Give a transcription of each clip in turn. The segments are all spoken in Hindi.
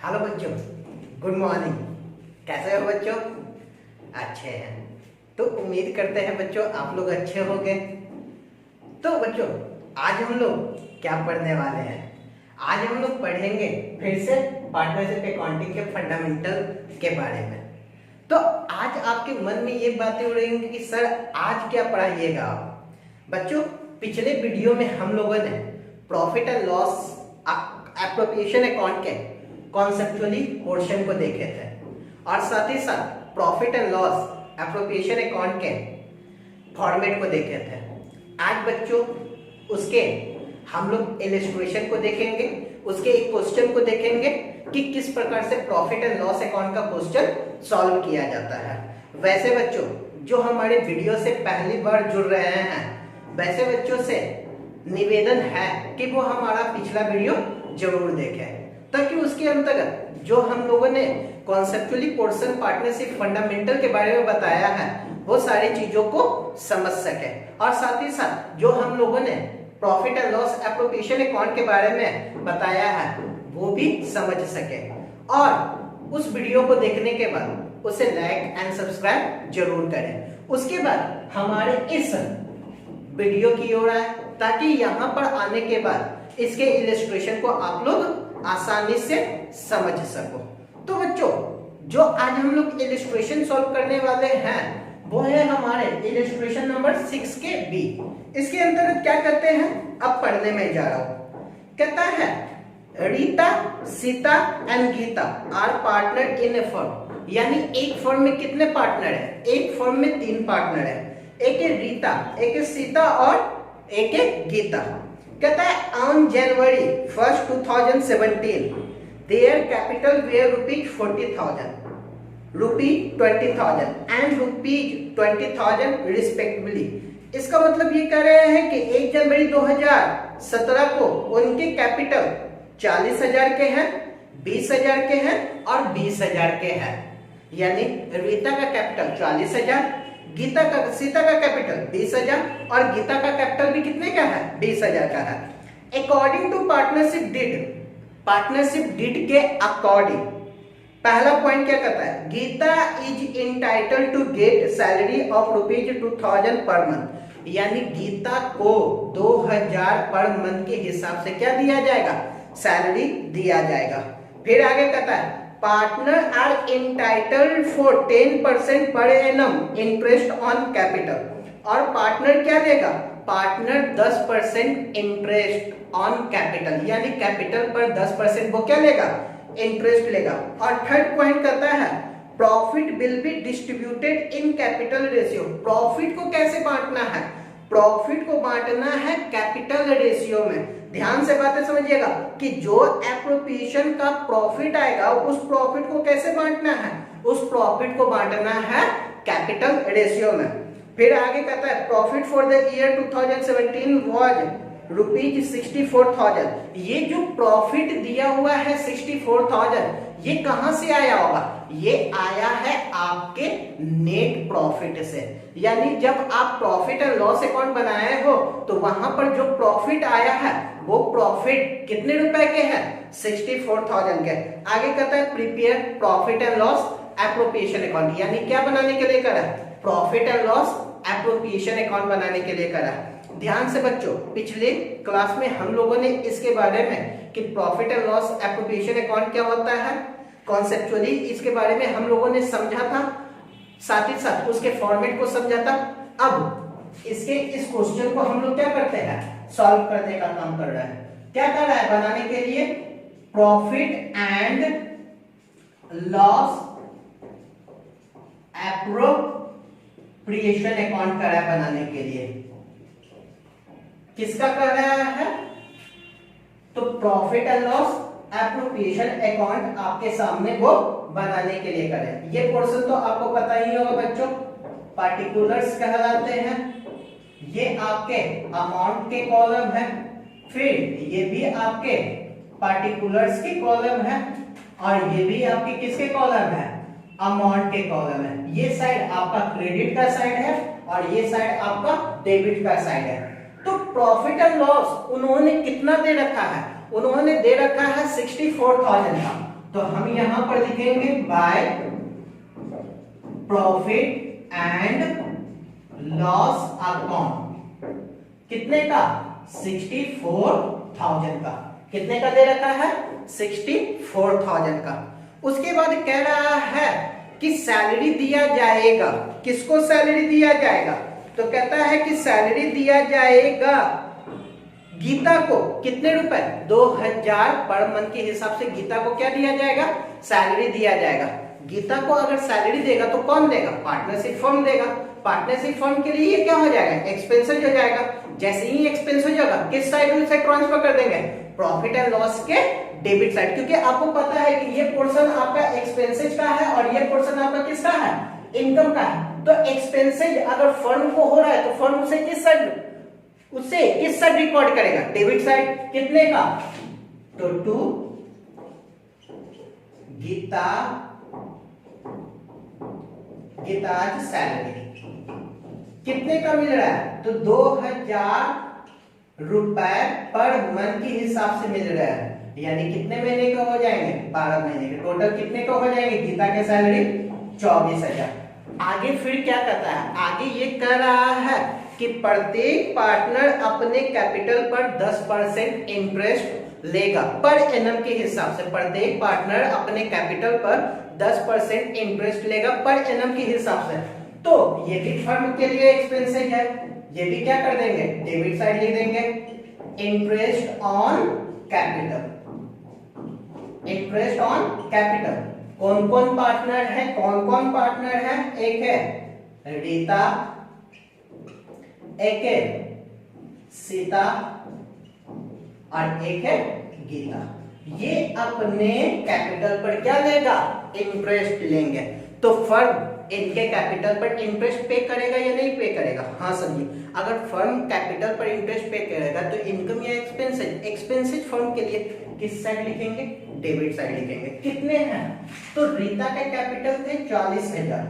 हेलो बच्चों, गुड मॉर्निंग। कैसे हो बच्चों? अच्छे हैं तो उम्मीद करते हैं बच्चों आप लोग अच्छे होंगे। तो बच्चों आज हम लोग क्या पढ़ने वाले हैं? आज हम लोग पढ़ेंगे फिर से पार्टनरशिप अकाउंटिंग के फंडामेंटल के बारे में। तो आज आपके मन में ये बातें उड़ेंगी कि सर आज क्या पढ़ाइएगा आप? बच्चों पिछले वीडियो में हम लोगों ने profit and loss appropriation account के कॉन्सेप्चुअली पोर्शन को देखे थे और साथ ही साथ profit and loss appropriation account के फॉर्मेट को देखे थे। आज बच्चों उसके हम लोग इलस्ट्रेशन को देखेंगे, उसके एक क्वेश्चन को देखेंगे कि किस प्रकार से प्रॉफिट एंड लॉस अकाउंट का क्वेश्चन सॉल्व किया जाता है। वैसे बच्चों जो हमारे वीडियो से पहली बार जुड़ रहे हैं, वैसे बच्चों से निवेदन है कि वो हमारा पिछला वीडियो जरूर देखें ताकि उसके अंतर्गत जो हम लोगों ने कॉन्सेप्चुअली पोर्शन पार्टनरशिप फंडामेंटल के बारे में बताया है वो सारी चीजों को समझ सके और साथ ही साथ जो हम लोगों ने profit and loss appropriation account के बारे में बताया है वो भी समझ सके। और उस वीडियो को देखने के बाद उसे लाइक एंड सब्सक्राइब जरूर करें। उसके बाद हमारे इस वीडियो की ओर आए ताकि यहाँ पर आने के बाद इसके इलस्ट्रेशन को आप लोग आसानी से समझ सको। तो बच्चों जो आज हम लोग इलस्ट्रेशन सॉल्व करने वाले हैं वो है हमारे इलस्ट्रेशन नंबर 6 के बी। इसके अंतर्गत क्या करते हैं अब पढ़ने में जा रहा हूं। कहता है Rita, Sita and Gita are partner in a firm. यानी एक फर्म में कितने पार्टनर है? एक फर्म में 3 पार्टनर है, एक है रीता, एक है सीता और एक है गीता। कहता है on January 1st 2017 there capital were ₹40,000, ₹20,000 and ₹20,000 respectively. इसका मतलब ये कह रहे हैं कि 1 जनवरी 2017 को उनके कैपिटल 40,000 के हैं, 20,000 के हैं और 20,000 के हैं। यानी रीता का कैपिटल 40,000, सीता का कैपिटल 20,000 और गीता का कैपिटल भी कितने का है? 20,000 का है। अकॉर्डिंग टू पार्टनरशिप डीड के अकॉर्डिंग पहला पॉइंट क्या कहता है? Gita is entitled to get salary of ₹2,000 per month. यानी गीता को 2,000 पर मंथ के हिसाब से क्या दिया जाएगा? सैलरी दिया जाएगा। फिर आगे कहता है partner are entitled for 10% per annum interest on capital. और पार्टनर क्या देगा? पार्टनर 10% इंटरेस्ट ऑन कैपिटल, यानी कैपिटल पर 10% वो क्या लेगा? इंटरेस्ट लेगा। और थर्ड पॉइंट कहता है profit will be distributed in capital ratio. Profit को कैसे बांटना है? प्रॉफिट को बांटना है कैपिटल रेशियो में। ध्यान से बातें समझिएगा कि जो एप्रोप्रिएशन का प्रॉफिट आएगा उस प्रॉफिट को कैसे बांटना है? उस प्रॉफिट को बांटना है कैपिटल रेशियो में। फिर आगे कहता है profit for the year 2017 was ₹64,000। ये जो प्रॉफिट दिया हुआ है 64,000 ये कहां से आया होगा? ये आया है आपके नेट प्रॉफिट से। यानी जब आप प्रॉफिट एंड लॉस अकाउंट बनाए हो तो वहां पर जो प्रॉफिट आया है वो प्रॉफिट कितने रुपए के हैं? 64,000 के। आगे कहता है prepare profit and loss appropriation account. यानी क्या बनाने के लिए करा? Profit and loss appropriation account बनाने के लिए करा। ध्यान से बच्चों पिछले क्लास में हम लोगों ने इसके बारे में कि profit and loss appropriation account क्या होता है कॉन्सेप्चुअली इसके बारे में हम लोगों ने समझा था, साथ ही साथ उसके फॉर्मेट को समझा था। अब इसके इस क्वेश्चन को हम लोग क्या करते हैं? सॉल्व करने का काम कर रहे हैं। क्या कर रहा है बनाने के लिए? Profit and loss appropriation account कर रहा है बनाने के लिए। किसका कर रहा है? तो profit and loss appropriation account आपके सामने वो बनाने के लिए करें। ये पोर्शन तो आपको पता ही होगा बच्चों, पार्टिकुलर्स कहलाते हैं। ये आपके अमाउंट के कॉलम है, फिर ये भी आपके पार्टिकुलर्स के कॉलम है और ये भी आपके किसके कॉलम है? अमाउंट के कॉलम है। ये साइड आपका क्रेडिट का साइड है और ये साइड आपका डेबिट का साइड है। तो प्रॉफिट एंड लॉस उन्होंने कितना दे रखा है? उन्होंने दे रखा है 64,000 का। तो हम यहां पर लिखेंगे by profit and loss account. कितने का? 64,000 का। कितने का दे रखा है? 64,000 का। उसके बाद कह रहा है कि सैलरी दिया जाएगा। किसको सैलरी दिया जाएगा? तो कहता है कि सैलरी दिया जाएगा गीता को। कितने रुपए? 2,000 पर मंथ के हिसाब से गीता को क्या दिया जाएगा? सैलरी दिया जाएगा। गीता को अगर सैलरी देगा तो कौन देगा? पार्टनरशिप फर्म देगा। पार्टनरशिप फर्म के लिए ये क्या हो जाएगा? एक्सपेंसेस हो जाएगा। जैसे ही एक्सपेंस हो जाएगा किस साइड से ट्रांसफर कर देंगे? प्रॉफिट एंड लॉस के डेबिट साइड, क्योंकि आपको पता है कि ये पोर्शन आपका एक्सपेंसेस का है और ये पोर्शन आपका किसका है? इनकम का है। तो एक्सपेंसेस अगर फर्म को हो रहा है तो फर्म उसे किस साइड रिकॉर्ड करेगा? Debit side. कितने का? तो टू गीताज सैलरी। कितने का मिल रहा है? तो 2,000 रुपए पर मंथ के हिसाब से मिल रहा है। यानी कितने महीने का हो जाएंगे? 12 महीने के। टोटल कितने का हो जाएंगे? गीता के सैलरी 24,000। आगे फिर क्या कहता है? आगे ये कह रहा है कि प्रत्येक पार्टनर अपने कैपिटल पर 10% इंटरेस्ट लेगा पर एनम के हिसाब से। प्रत्येक पार्टनर अपने कैपिटल पर 10% इंटरेस्ट लेगा पर एनम के हिसाब से। तो ये भी फर्म के लिए एक्सपेंसेस है, ये भी क्या कर देंगे? डेबिट साइड लिख देंगे। Interest on capital. Interest on capital. कौन कौन पार्टनर है? कौन पार्टनर है? एक है रीता, एक है सीता और एक है गीता। ये अपने कैपिटल पर क्या लेगा? इंटरेस्ट लेंगे। तो फर्म इनके कैपिटल पर इंटरेस्ट पे करेगा या नहीं पे करेगा? हाँ समझिए, अगर फर्म कैपिटल पर इंटरेस्ट पे करेगा तो इनकम या एक्सपेंसेस? एक्सपेंसेस फर्म के लिए किस साइड लिखेंगे? डेबिट साइड लिखेंगे। कितने हैं? तो रीता के कैपिटल थे 40,000।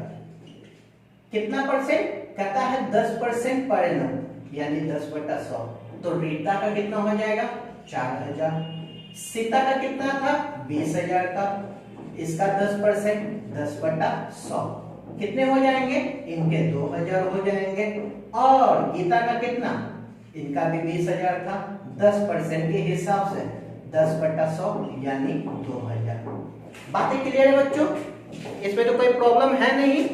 कितना परसेंट? कहता है 10% पर एनम, यानी 10/100। तो रीता का कितना हो जाएगा? 4,000। सीता का कितना था? 20,000 का। इसका 10%, 10/100। कितने हो जाएंगे? इनके 2,000 हो जाएंगे। और गीता का कितना? इनका भी 20,000 था। 10% के हिसाब से 10/100 यानी 2,000। बातें क्लियर है बच्चों? इसमें तो कोई प्रॉब्लम है नहीं?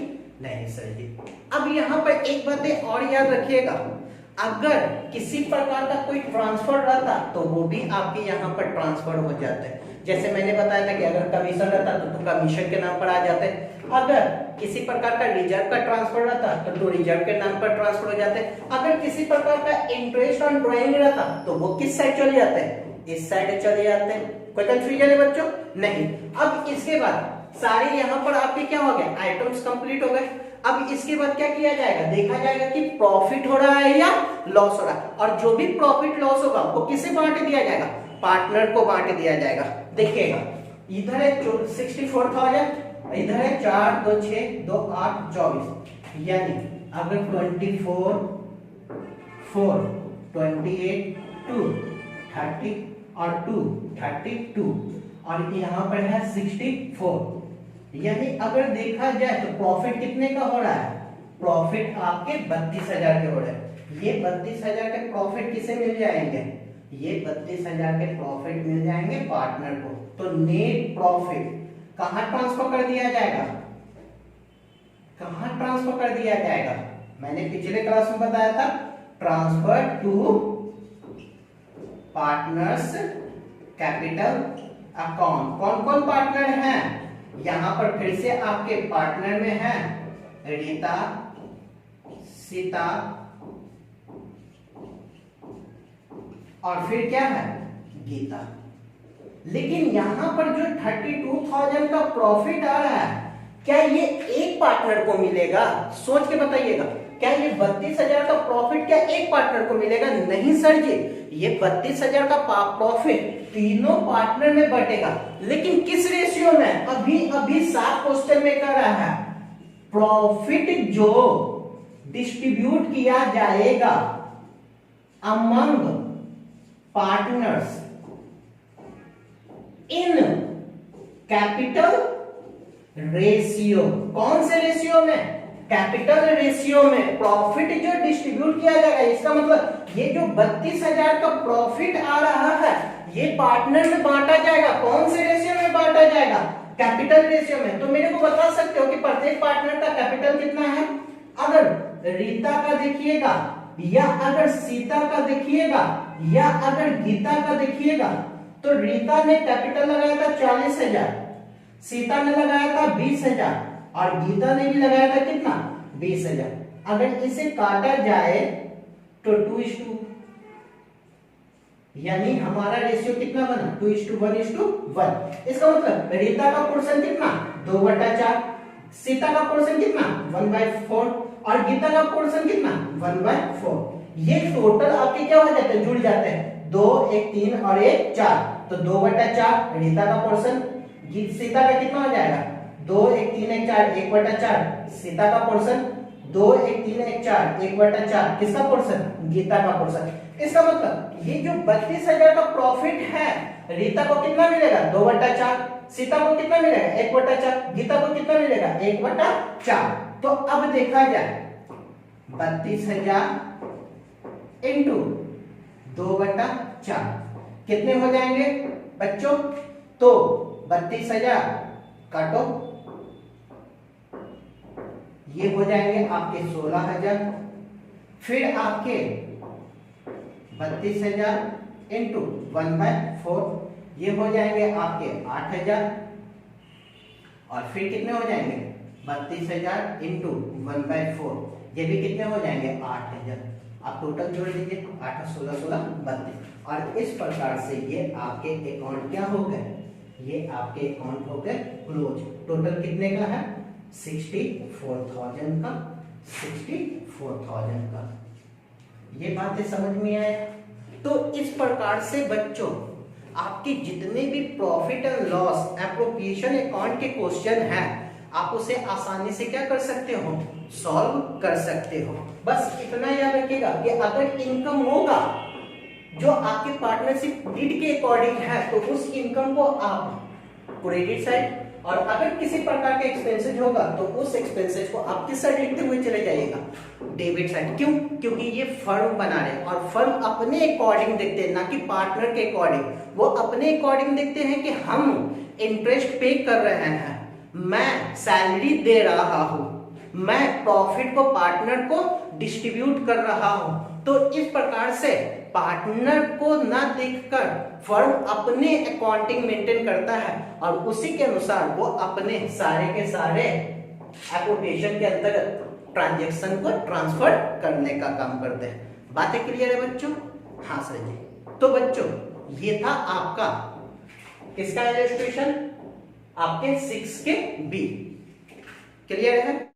नहीं सर जी। अब यहाँ पर एक बात और याद रखिएगा, अगर किसी प्रकार का कोई ट्रांसफर रहता तो वो भी आपके यहाँ पर ट्रांसफर हो जाते हैं। जैसे मैंने बताया था कि अगर कमीशन रहता तो कमीशन के नाम पर आ जाते। अगर किसी प्रकार का रिजर्व का ट्रांसफर रहता तो रिजर्व के नाम पर ट्रांसफर हो जाते। अगर किसी प्रकार का इंटरेस्ट ऑन ड्राइंग रहता तो वो किस साइड चले जाते हैं? इस साइड चले जाते हैं। कोई कंफ्यूजन है बच्चों? नहीं। अब इसके बाद सारे यहाँ पर आपके क्या हो गए? आइटम्स कंप्लीट हो गए। अब इसके बाद क्या किया जाएगा? देखा जाएगा कि प्रॉफिट हो रहा है या लॉस हो रहा है। और जो भी प्रॉफिट लॉस होगा वो किसे बांट दिया जाएगा? पार्टनर को बांट दिया जाएगा। देखिएगा, इधर है 64,000, इधर है 4 2 6 2 8 24। यानी अगर 24 4 28 2 30 और 2 32 और यहाँ पर है 64। यानी अगर देखा जाए तो प्रॉफिट कितने का हो रहा है? प्रॉफिट आपके 32,000 के हो रहे हैं। ये 32,000 के प्रॉफिट किसे मिल जाएंगे? ये 32,000 के प्रॉफिट मिल जाएंगे पार्टनर को। तो नेट प्रॉफिट कहां ट्रांसफर कर दिया जाएगा? कहां ट्रांसफर कर दिया जाएगा? मैंने पिछले क्लास में बताया था, transfer to partners capital account. कौन कौन पार्टनर हैं? यहां पर फिर से आपके पार्टनर में है रीता, सीता और फिर क्या है? गीता। लेकिन यहां पर जो 32,000 का प्रॉफिट आ रहा है, क्या ये एक पार्टनर को मिलेगा? सोच के बताइएगा, क्या ये 32,000 का प्रॉफिट क्या एक पार्टनर को मिलेगा? नहीं सर जी, ये 32,000 का प्रॉफिट तीनों पार्टनर में बटेगा। लेकिन किस रेशियो में? अभी साफ क्वेश्चन में कर रहा है, प्रॉफिट जो डिस्ट्रीब्यूट किया जाएगा among partners in capital ratio. कौन से रेशियो में? कैपिटल रेशियो में प्रॉफिट जो डिस्ट्रीब्यूट किया जाएगा, इसका मतलब ये जो 32,000 का प्रॉफिट आ रहा है ये पार्टनर में बांटा जाएगा। कौन से रेशियो में बांटा जाएगा? कैपिटल रेशियो में। तो मेरे को बता सकते हो कि प्रत्येक पार्टनर का कैपिटल कितना है? अगर रीता का देखिएगा, या अगर सीता का देखिएगा, या अगर गीता का देखिएगा, तो रीता ने कैपिटल लगाया था 40,000, सीता ने लगाया था 20,000 और गीता ने भी लगाया था कितना? 20,000। अगर इसे काटा जाए तो 2:2, यानी हमारा रेशियो कितना बना? 2:1:1। इसका मतलब रीता का पोर्शन कितना? 2/4, सीता का पोर्शन कितना? 1/4 और गीता का पोर्शन कितना? 1/4। ये टोटल आपके क्या हो जाते हैं? जुड़ जाते हैं। 2, 1, 3 और 1, 4। तो 2/4 रीता का पोर्शन, सीता का कितना हो जाएगा? 2, 1, 3, 1, 4, 1/4 सीता का पोर्शन, 2, 1, 3, 1, 4, 1/4 किसका पोर्शन? गीता का पोर्शन। इसका मतलब ये जो 32,000 का प्रॉफिट है, रीता को कितना मिलेगा? 2/4, सीता को कितना मिलेगा? 1/4, गीता को कितना मिलेगा? 1/4। तो अब देखा जाए 32,000 इंटू 2/4 कितने हो जाएंगे बच्चों? तो 32,000 काटो, ये हो जाएंगे आपके 16,000, फिर आपके 32,000 इंटू 1/4 ये हो जाएंगे आपके 8,000, और फिर कितने हो जाएंगे? 32,000 इंटू 1/4 ये भी कितने हो जाएंगे? 8,000। आप टोटल जोड़ लीजिए, 8, 16, 16, 32। और इस प्रकार से ये आपके अकाउंट क्या हो गए? ये आपके अकाउंट हो गए क्लोज। टोटल कितने का है? 64,000 का, 64,000 का। ये बातें समझ में आए? तो इस प्रकार से बच्चों आपके जितने भी profit and loss appropriation account के क्वेश्चन हैं, आप उसे आसानी से क्या कर सकते हो? सॉल्व कर सकते हो। बस इतना याद रखिएगा कि अगर इनकम होगा जो आपके पार्टनरशिप डीड के अकॉर्डिंग है, तो उस इनकम को आप क्रेडिट साइड, और अगर किसी प्रकार का एक्सपेंसेस होगा तो उस एक्सपेंसेस को आप किस साइड लिखते हुए चले जाइएगा? Debit side. क्यों? क्योंकि ये फर्म बना रहे हैं और फर्म अपने अकॉर्डिंग देखते हैं, ना कि पार्टनर के अकॉर्डिंग। वो अपने अकॉर्डिंग देखते हैं कि हम इंटरेस्ट पे कर रहे हैं, मैं सैलरी दे रहा हूं, मैं प्रॉफिट को पार्टनर को डिस्ट्रीब्यूट कर रहा हूं। तो इस प्रकार से पार्टनर को ना देखकर फर्म अपने अकाउंटिंग मेंटेन करता है और उसी के अनुसार वो अपने सारे के सारे एप्रोप्रिएशन के अंतर्गत ट्रांजैक्शन को ट्रांसफर करने का काम करते हैं। बातें क्लियर है बच्चों? हाँ सर जी। तो बच्चों ये था आपका किसका इलस्ट्रेशन? आपके 6 के बी। क्लियर है?